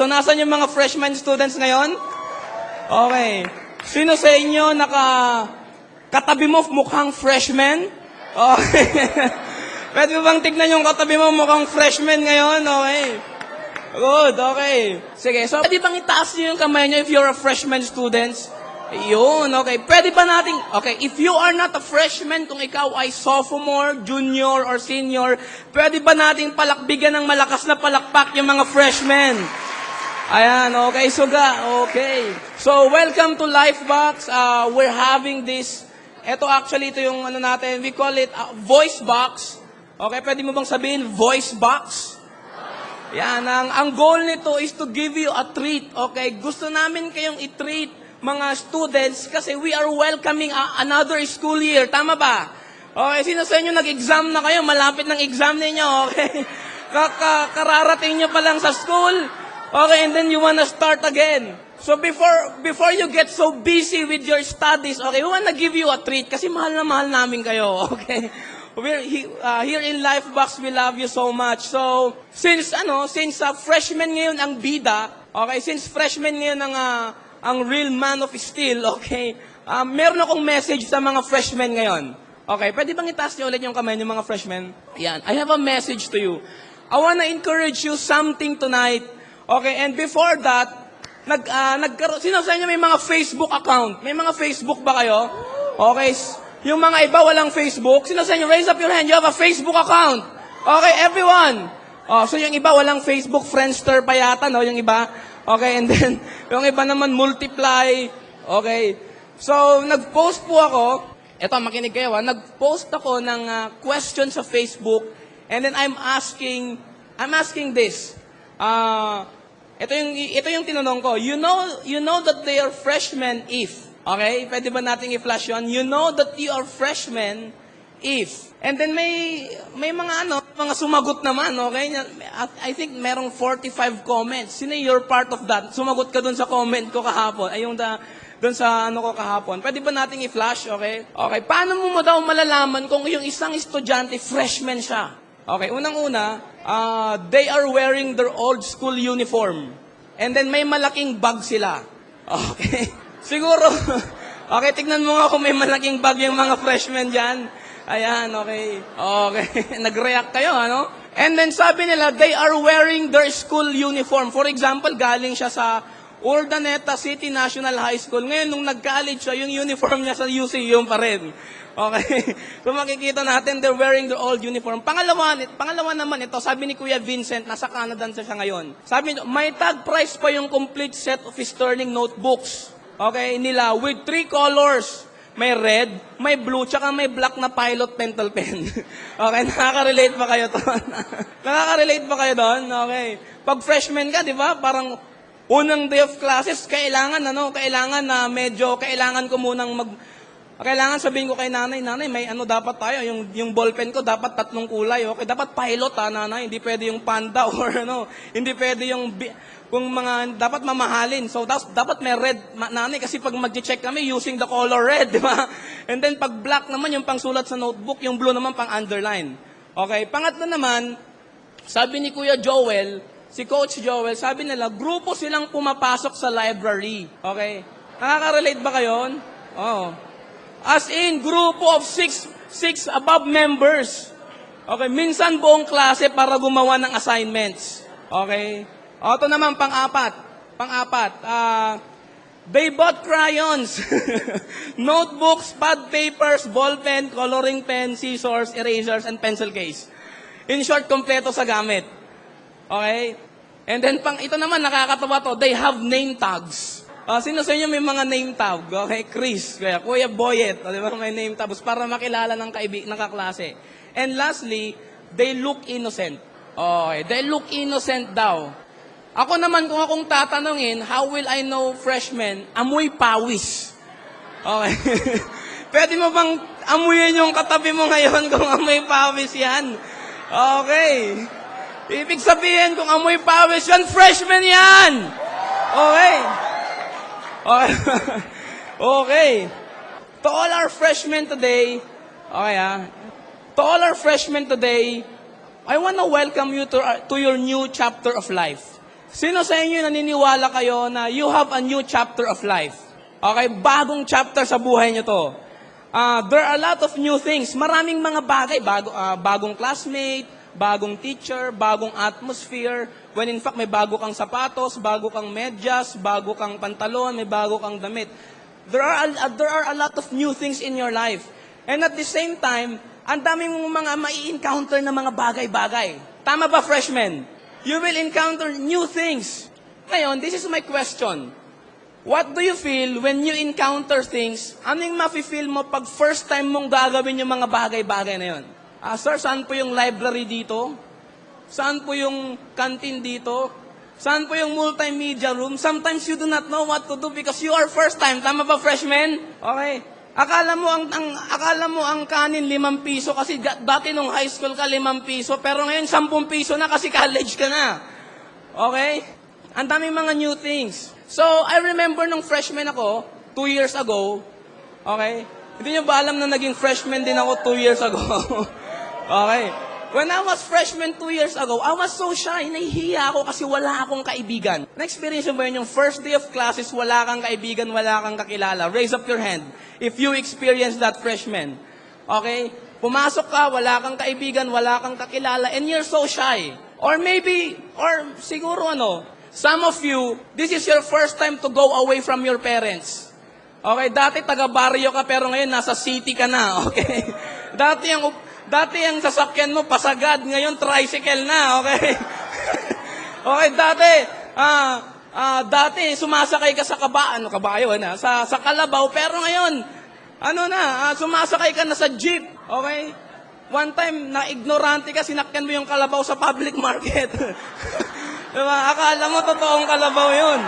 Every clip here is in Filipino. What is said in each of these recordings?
So, nasan yung mga freshman students ngayon? Okay. Sino sa inyo katabi mo mukhang freshman? Okay. Pwede mo bang tignan yung katabi mo mukhang freshman ngayon? Okay. Good, okay. Sige, so pwede bang itaas niyo yung kamay niyo if you're a freshman students? Yun, okay. Pwede ba natin, okay, if you are not a freshman, kung ikaw ay sophomore, junior, or senior, pwede ba natin palakbigan ng malakas na palakpak yung mga freshmen? Ayan, okay, okay. So, welcome to Lifebox. We're having this, ito yung natin, we call it voice box. Okay, pwede mo bang sabihin, voice box? Yan, ang goal nito is to give you a treat, okay? Gusto namin kayong i-treat, mga students, kasi we are welcoming another school year. Tama ba? Okay, sino sa inyo nag-exam na kayo? Malapit ng exam ninyo, okay? Kararating nyo pa lang sa school. Okay, and then you wanna start again. So before you get so busy with your studies, okay, we wanna give you a treat kasi mahal na mahal namin kayo, okay? We're here in Lifebox, we love you so much. So, since freshman ngayon ang bida, okay, since freshman ngayon ang real man of steel, okay, meron akong message sa mga freshmen ngayon. Okay, pwede bang itaas niyo ulit yung kamay niyo mga freshmen? Ayan, I have a message to you. I wanna encourage you something tonight. Okay, and before that, sino sa inyo may mga Facebook account? May mga Facebook ba kayo? Okay, yung mga iba walang Facebook. Sino sa inyo, raise up your hand, you have a Facebook account. Okay, everyone. Oh, so yung iba walang Facebook, Friendster pa yata, no? Yung iba. Okay, and then, yung iba naman multiply. Okay. So, nag-post po ako. Eto, makinig kayo, nag-post ako ng question sa Facebook. And then, I'm asking this. Ito yung tinanong ko. You know that they are freshmen if. Okay? Pwede ba nating i-flash yun? You know that you are freshmen if. And then may mga sumagot naman, okay? I think merong 45 comments. Sino you're part of that? Sumagot ka dun sa comment ko kahapon. Ay, dun sa ko kahapon. Pwede ba nating i-flash, okay? Okay, paano mo daw malalaman kung yung isang estudyante, freshman siya? Okay, unang-una, they are wearing their old school uniform. And then may malaking bag sila. Okay? Siguro, okay, tignan mo nga kung may malaking bag yung mga freshmen dyan. Ayan, okay. Okay. Nag-react kayo, ano? And then sabi nila, they are wearing their school uniform. For example, galing siya sa Urdaneta City National High School. Ngayon, nung nag-college siya, yung uniform niya sa UC, yung pa rin. Okay. So makikita natin, they're wearing their old uniform. Pangalawa naman ito, sabi ni Kuya Vincent, nasa Canada siya ngayon. Sabi niya, may tag price pa yung complete set of Sterling notebooks. Okay, nila, with 3 colors. May red, may blue, tsaka may black na pilot pencil pen. Okay, nakaka-relate ba kayo doon? Nakaka-relate ba kayo doon? Okay. Pag freshman ka, di ba, parang unang day of classes, kailangan kailangan sabihin ko kay nanay, may dapat tayo, yung ballpen ko dapat 3 kulay, okay? Dapat pilot nanay, hindi pwede yung panda or hindi pwede yung dapat mamahalin. So, dapat may red, nanay, kasi pag mag-check kami using the color red, di ba? And then, pag black naman, yung pangsulat sa notebook, yung blue naman pang underline. Okay, pangatlo naman, sabi ni Kuya Joel, si Coach Joel, sabi nila, grupo silang pumapasok sa library. Okay? Nakaka-relate ba kayo? Oh. As in, grupo of 6 above members. Okay, minsan buong klase para gumawa ng assignments. Okay? Ito naman, pang-apat. They bought crayons, notebooks, pad papers, ball pen, coloring pen, scissors, erasers, and pencil case. In short, kompleto sa gamit. Okay? And then, ito naman, nakakatawa to, they have name tags. Sino sa inyo may mga name tag? Okay, Chris, Kuya Boyet, di ba, may name tags para makilala ng kaklase. And lastly, they look innocent. Okay, they look innocent daw. Ako naman, kung akong tatanungin, how will I know freshmen? Amoy pawis. Okay. Pwede mo bang amuyin yung katabi mo ngayon kung amoy pawis yan? Okay. Ibig sabihin, kung amoy pawis yan, freshman yan! Okay. Okay. Okay. To all our freshmen today, to all our freshmen today, I want to welcome you to your new chapter of life. Sino sa inyo naniniwala kayo na you have a new chapter of life? Okay, bagong chapter sa buhay nyo to. There are a lot of new things. Maraming mga bagay. Bagong classmate, bagong teacher, bagong atmosphere. When in fact, may bago kang sapatos, bago kang medyas, bago kang pantalon, may bago kang damit. There are a lot of new things in your life. And at the same time, ang dami mong mga mai-encounter na mga bagay-bagay. Tama ba, freshmen? You will encounter new things. Ngayon, this is my question. What do you feel when you encounter things? Ano yung mafe-feel mo pag first time mong gagawin yung mga bagay-bagay na yun? Sir, saan po yung library dito? Saan po yung canteen dito? Saan po yung multimedia room? Sometimes you do not know what to do because you are first time. Tama ba, freshmen? Okay. Akala mo ang kanin 5 piso kasi dati nung high school ka 5 piso pero ngayon 10 piso na kasi college ka na. Okay? Ang daming mga new things. So, I remember nung freshman ako 2 years ago. Okay? Hindi nyo ba alam na naging freshman din ako 2 years ago? Okay. When I was freshman 2 years ago, I was so shy. Nahihiya ako kasi wala akong kaibigan. Na-experience mo ba yun? Yung first day of classes, wala kang kaibigan, wala kang kakilala. Raise up your hand if you experience that freshman. Okay? Pumasok ka, wala kang kaibigan, wala kang kakilala, and you're so shy. Or maybe, or siguro some of you, this is your first time to go away from your parents. Okay? Dati taga-barrio ka, pero ngayon nasa city ka na. Okay? Dati ang sasakyan mo, pasagad. Ngayon, tricycle na, okay? Okay, dati, sumasakay ka sa kabayo, sa kalabaw. Pero ngayon, sumasakay ka na sa jeep, okay? One time, na-ignorante ka, sinakyan mo yung kalabaw sa public market. Diba? Akala mo, totoong kalabaw yun.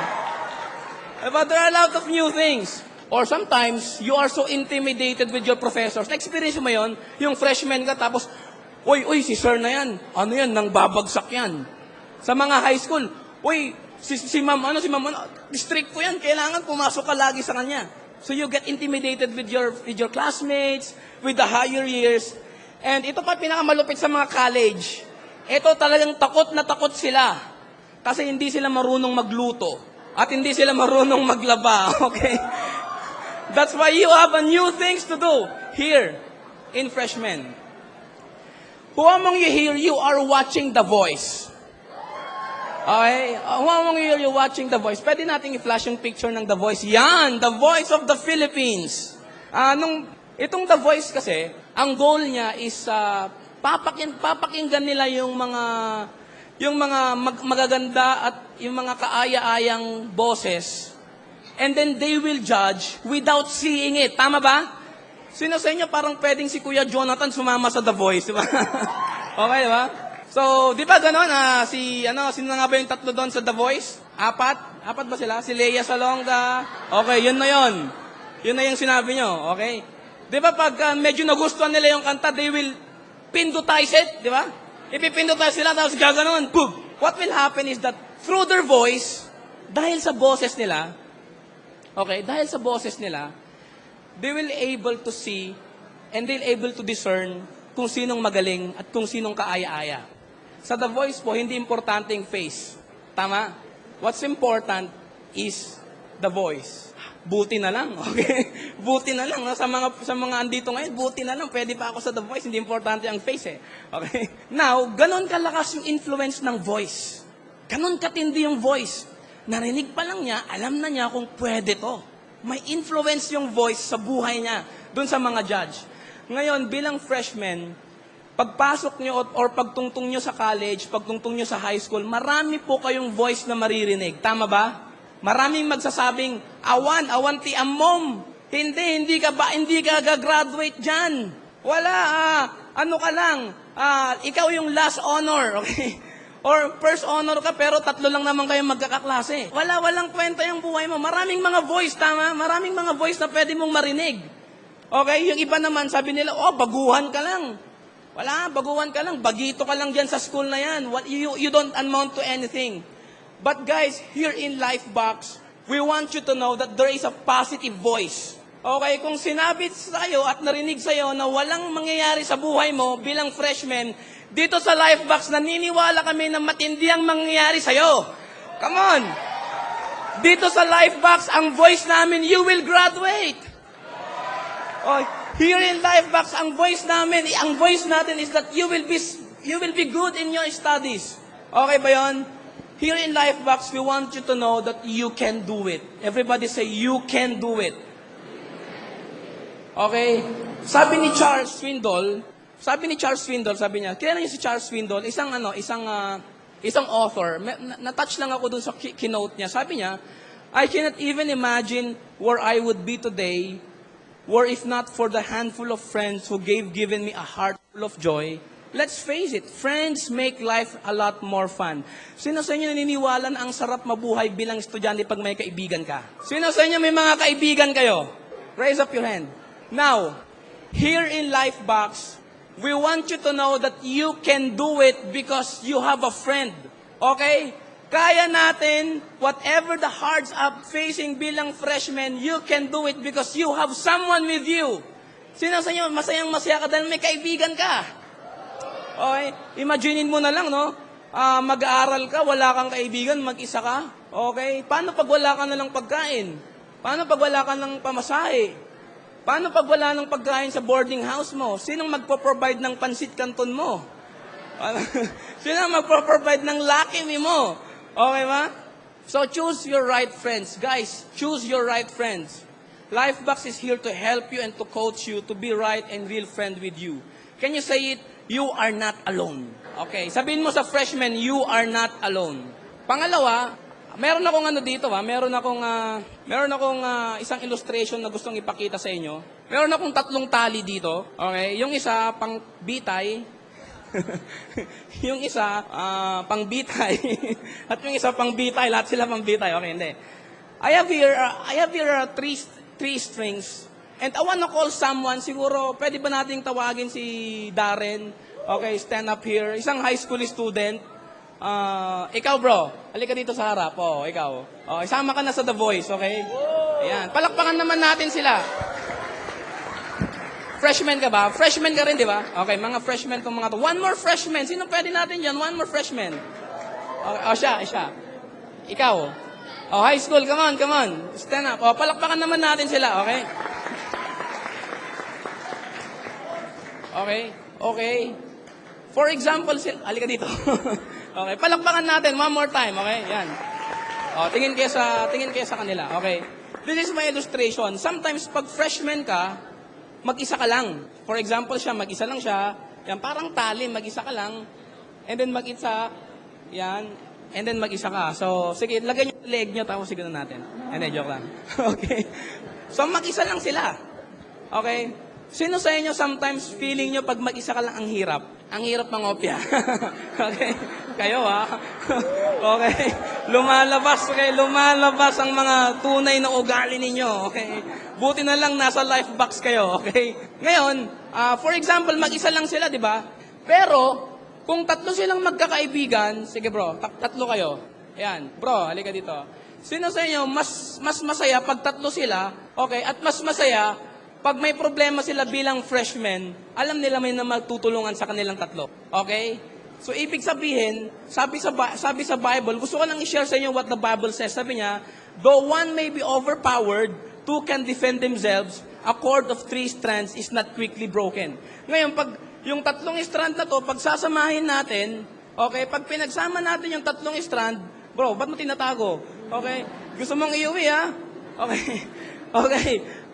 But there are a lot of new things. Or sometimes, you are so intimidated with your professors. Na-experience mo yun? Yung freshman ka, tapos, uy, si sir na yan. Ano yan? Nang babagsak yan. Sa mga high school, uy, si ma'am, district ko yan. Kailangan pumasok ka lagi sa kanya. So you get intimidated with your classmates, with the higher years. And ito pa pinakamalupit sa mga college. Ito talagang takot na takot sila. Kasi hindi sila marunong magluto. At hindi sila marunong maglaba. Okay? That's why you have a new things to do here in freshmen. Who among you here, you are watching The Voice? Okay? Who among you here, you're watching The Voice? Pwede nating i-flash yung picture ng The Voice. Yan! The Voice of the Philippines. Itong The Voice kasi, ang goal niya is papakinggan nila yung mga magaganda at yung mga kaaya-ayang boses. And then they will judge without seeing it. Tama ba? Sino sa inyo parang pwedeng si Kuya Jonathan sumama sa The Voice, di ba? Okay, di ba? So, di ba gano'n? Sino nga ba yung tatlo doon sa The Voice? Apat ba sila? Si Lea Salonga. Okay, yun na yun. Yun na yung sinabi nyo, okay? Di ba pag medyo nagustuhan nila yung kanta, they will pindutize it, di ba? Ipipindutize sila, tapos gaganon, boom! What will happen is that through their voice, dahil sa boses nila, they will able to see and they'll able to discern kung sinong magaling at kung sinong kaaya-aya. Sa The Voice po, hindi importante yung face. Tama? What's important is the voice. Buti na lang, okay? Buti na lang. No? Sa mga andito ngayon, buti na lang. Pwede pa ako sa The Voice. Hindi importante ang face, Okay? Now, ganon kalakas yung influence ng voice. Ganon katindi yung voice. Narinig pa lang niya, alam na niya kung pwede to. May influence yung voice sa buhay niya, dun sa mga judge. Ngayon, bilang freshman, pagpasok nyo or pagtungtong nyo sa college, pagtungtong nyo sa high school, marami po kayong voice na maririnig. Tama ba? Maraming magsasabing, awan ti amom. Hindi ka gagraduate dyan. Wala, ka lang. Ikaw yung last honor, okay? Or first honor ka, pero 3 lang naman kayo magkakaklase. Walang kwenta yung buhay mo. Maraming mga voice, tama? Maraming mga voice na pwede mong marinig. Okay? Yung iba naman, sabi nila, baguhan ka lang. Wala, baguhan ka lang. Bagito ka lang dyan sa school na yan. You don't amount to anything. But guys, here in Lifebox, we want you to know that there is a positive voice. Okay? Kung sinabi sa'yo at narinig sa'yo na walang mangyayari sa buhay mo bilang freshman, dito sa Lifebox, naniniwala kami na matindi ang mangyayari sa'yo. Come on! Dito sa Lifebox, ang voice namin, you will graduate. Oh, here in Lifebox, ang voice namin, ang voice natin is that you will be good in your studies. Okay ba yun? Here in Lifebox, we want you to know that you can do it. Everybody say, you can do it. Okay? Sabi ni Charles Swindoll, sabi niya, kilala niyo si Charles Swindoll, isang author. Na-touch lang ako dun sa keynote niya. Sabi niya, I cannot even imagine where I would be today were if not for the handful of friends who given me a heart full of joy. Let's face it, friends make life a lot more fun. Sino sa inyo naniniwala na ang sarap mabuhay bilang estudyante pag may kaibigan ka? Sino sa inyo may mga kaibigan kayo? Raise up your hand. Now, here in Lifebox, we want you to know that you can do it because you have a friend. Okay? Kaya natin, whatever the hards up facing bilang freshman, you can do it because you have someone with you. Sino sa inyo masayang-masaya ka dahil may kaibigan ka? Okay? Imaginein mo na lang, no? Mag-aaral ka, wala kang kaibigan, mag-isa ka. Okay? Paano pag wala ka na lang pagkain? Paano pag wala ka ng pamasahe? Paano pag wala ng pagkain sa boarding house mo? Sinong magpo-provide ng pansit canton mo? Sinong magpo-provide ng Lucky Me mo? Okay ba? So choose your right friends. Guys, choose your right friends. Lifebox is here to help you and to coach you to be right and real friend with you. Can you say it? You are not alone. Okay, sabihin mo sa freshman, you are not alone. Pangalawa, meron akong dito, meron akong isang illustration na gustong ipakita sa inyo. Meron akong 3 tali dito. Okay, yung isa pang bitay, yung isa pang bitay, at yung isa pang bitay, lahat sila pang bitay. Okay, hindi. I have here three strings. And I wanna call someone, siguro, pwede ba nating tawagin si Darren? Okay, stand up here. Isang high school student. Ikaw bro, halika dito sa harap. Oh, ikaw. Oh, isama ka na sa The Voice, okay? Ayan. Palakpakan naman natin sila. Freshman ka ba? Freshman ka rin, di ba? Okay, mga freshman tong mga to. One more freshman. Sino pwede natin dyan? One more freshman. Okay, oh, siya. Ikaw. Oh, high school, come on. Stand up. Oh, palakpakan naman natin sila, okay? Okay. For example, halika dito. Okay, palakpakan natin one more time, okay? Yan. Oh, tingin kayo sa kanila, okay? This is my illustration. Sometimes pag freshman ka, mag-isa ka lang. For example, mag-isa lang siya. Yan, parang tali, mag-isa ka lang. And then mag-isa, yan. And then mag-isa ka. So, sige, lagay niyo yung leg niyo, tapos siguro natin. And then, joke lang. Okay. So, mag-isa lang sila. Okay? Sino sa inyo sometimes feeling nyo pag mag-isa ka lang ang hirap? Ang hirap mangopya. Okay? Kayo Okay? Lumalabas ang mga tunay na ugali ninyo. Okay? Buti na lang nasa Lifebox kayo. Okay? Ngayon, for example, mag-isa lang sila, di ba? Pero, kung 3 silang magkakaibigan, sige bro, 3 kayo. Ayan, bro, halika dito. Sino sa inyo mas masaya pag 3 sila, okay, at mas masaya pag may problema sila bilang freshmen, alam nila may na magtutulungan sa kanilang 3. Okay? So, ibig sabihin, sabi sa Bible, gusto ko lang i-share sa inyo what the Bible says. Sabi niya, though one may be overpowered, 2 can defend themselves, a cord of 3 strands is not quickly broken. Ngayon, pag yung 3 strand na to, pag sasamahin natin, okay, pag pinagsama natin yung 3 strand, bro, ba't mo tinatago? Okay? Gusto mong iuwi, ha? Okay. Okay.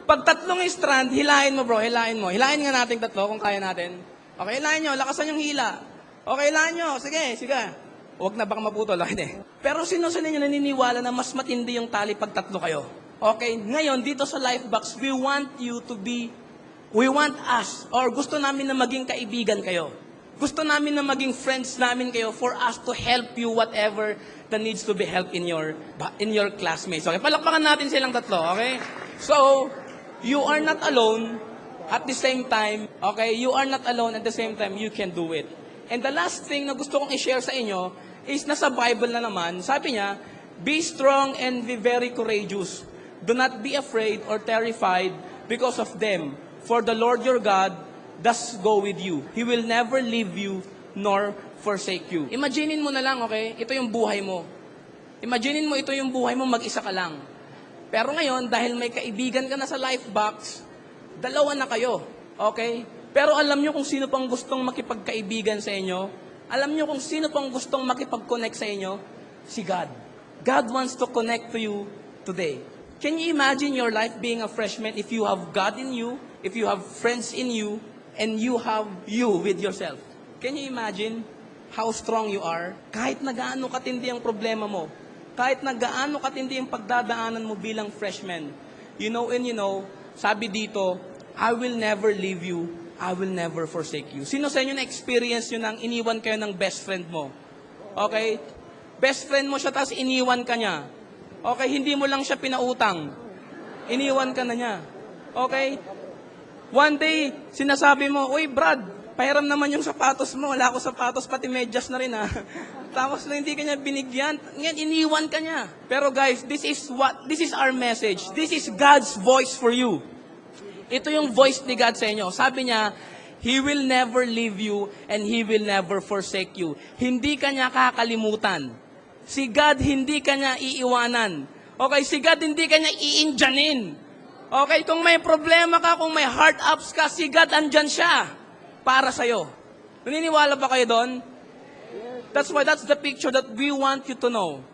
Pag 3 strand, hilahin mo bro, hilahin mo. Hilahin nga natin 3 kung kaya natin. Okay, hilahin nyo, lakasan yung hila. Okay, hilahin nyo, sige. Huwag na baka maputol, okay. Pero sino sa inyo naniniwala na mas matindi yung tali pag 3 kayo? Okay, ngayon, dito sa Lifebox, we want us, or gusto namin na maging kaibigan kayo. Gusto namin na maging friends namin kayo for us to help you whatever that needs to be helped in your classmates. Okay, palakpakan natin silang 3, okay? So, you are not alone at the same time, okay? You are not alone at the same time, you can do it. And the last thing na gusto kong i-share sa inyo is nasa Bible na naman. Sabi niya, be strong and be very courageous. Do not be afraid or terrified because of them. For the Lord your God does go with you. He will never leave you nor forsake you. Imaginein mo na lang, okay? Ito yung buhay mo. Imaginein mo ito yung buhay mo, mag-isa ka lang. Pero ngayon, dahil may kaibigan ka na sa life box, dalawa na kayo. Okay? Pero alam nyo kung sino pang gustong makipagkaibigan sa inyo? Alam nyo kung sino pang gustong makipag-connect sa inyo? Si God. God wants to connect to you today. Can you imagine your life being a freshman if you have God in you, if you have friends in you, and you have you with yourself? Can you imagine how strong you are? Kahit na gaano katindi ang problema mo, kahit na gaano katindi ang pagdadaanan mo bilang freshman, you know and you know, sabi dito, I will never leave you, I will never forsake you. Sino sa inyo na-experience nyo nang iniwan kayo ng best friend mo? Okay? Best friend mo siya, tapos iniwan ka niya. Okay? Hindi mo lang siya pinautang. Iniwan ka na niya. Okay? One day, sinasabi mo, uy Brad, pahiram naman yung sapatos mo. Wala ako sapatos, pati medyas na rin ha. Tapos na hindi ka niya binigyan. Ngayon, iniwan ka niya. Pero guys, this is our message. This is God's voice for you. Ito yung voice ni God sa inyo. Sabi niya, He will never leave you and He will never forsake you. Hindi ka niya kakalimutan. Si God, hindi ka niya iiwanan. Okay, si God, hindi ka niya iinjanin. Okay, kung may problema ka, kung may heart ups ka, si God, andyan siya para sa'yo. Naniniwala ba kayo doon? That's why that's the picture that we want you to know.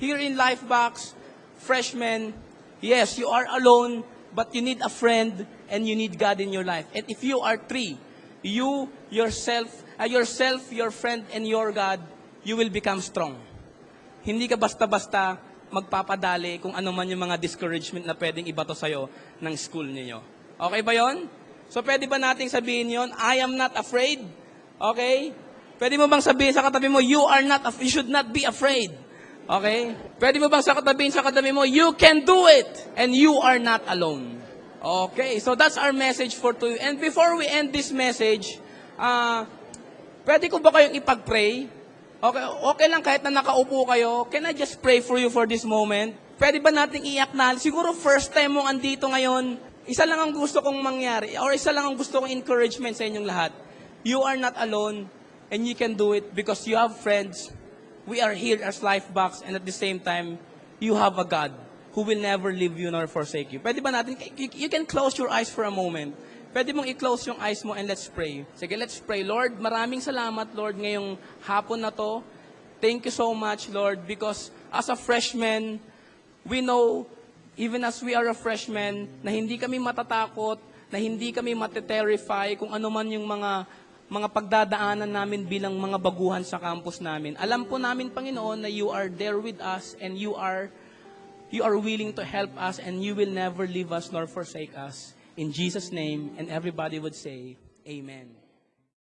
Here in Lifebox, freshmen, yes, you are alone, but you need a friend and you need God in your life. And if you are three, you, yourself, your friend, and your God, you will become strong. Hindi ka basta-basta magpapadali kung ano man yung mga discouragement na pwedeng ibato sa'yo ng school ninyo. Okay ba yon? So pwede ba nating sabihin yon? I am not afraid. Okay? Pwede mo bang sabihin sa katabi mo, you should not be afraid. Okay? Pwede mo bang sabihin sa katabi mo, you can do it, and you are not alone. Okay, so that's our message for today. And before we end this message, pwede ko ba kayong ipag-pray? Okay lang kahit na nakaupo kayo, can I just pray for you for this moment? Pwede ba nating i-acknowledge? Siguro first time mong andito ngayon, isa lang ang gusto kong mangyari, or isa lang ang gusto kong encouragement sa inyong lahat. You are not alone, and you can do it because you have friends. We are here as Lifebox, and at the same time, you have a God who will never leave you nor forsake you. Pwede ba natin, you can close your eyes for a moment. Pwede mong i-close yung eyes mo and let's pray. Sige, let's pray. Lord, maraming salamat, Lord, ngayong hapon na to. Thank you so much, Lord, because as a freshman, we know, even as we are a freshman, na hindi kami matatakot, na hindi kami mateterify kung ano man yung mga pagdadaanan namin bilang mga baguhan sa campus namin. Alam po namin, Panginoon, na you are there with us and you are willing to help us and you will never leave us nor forsake us. In Jesus' name, and everybody would say, Amen.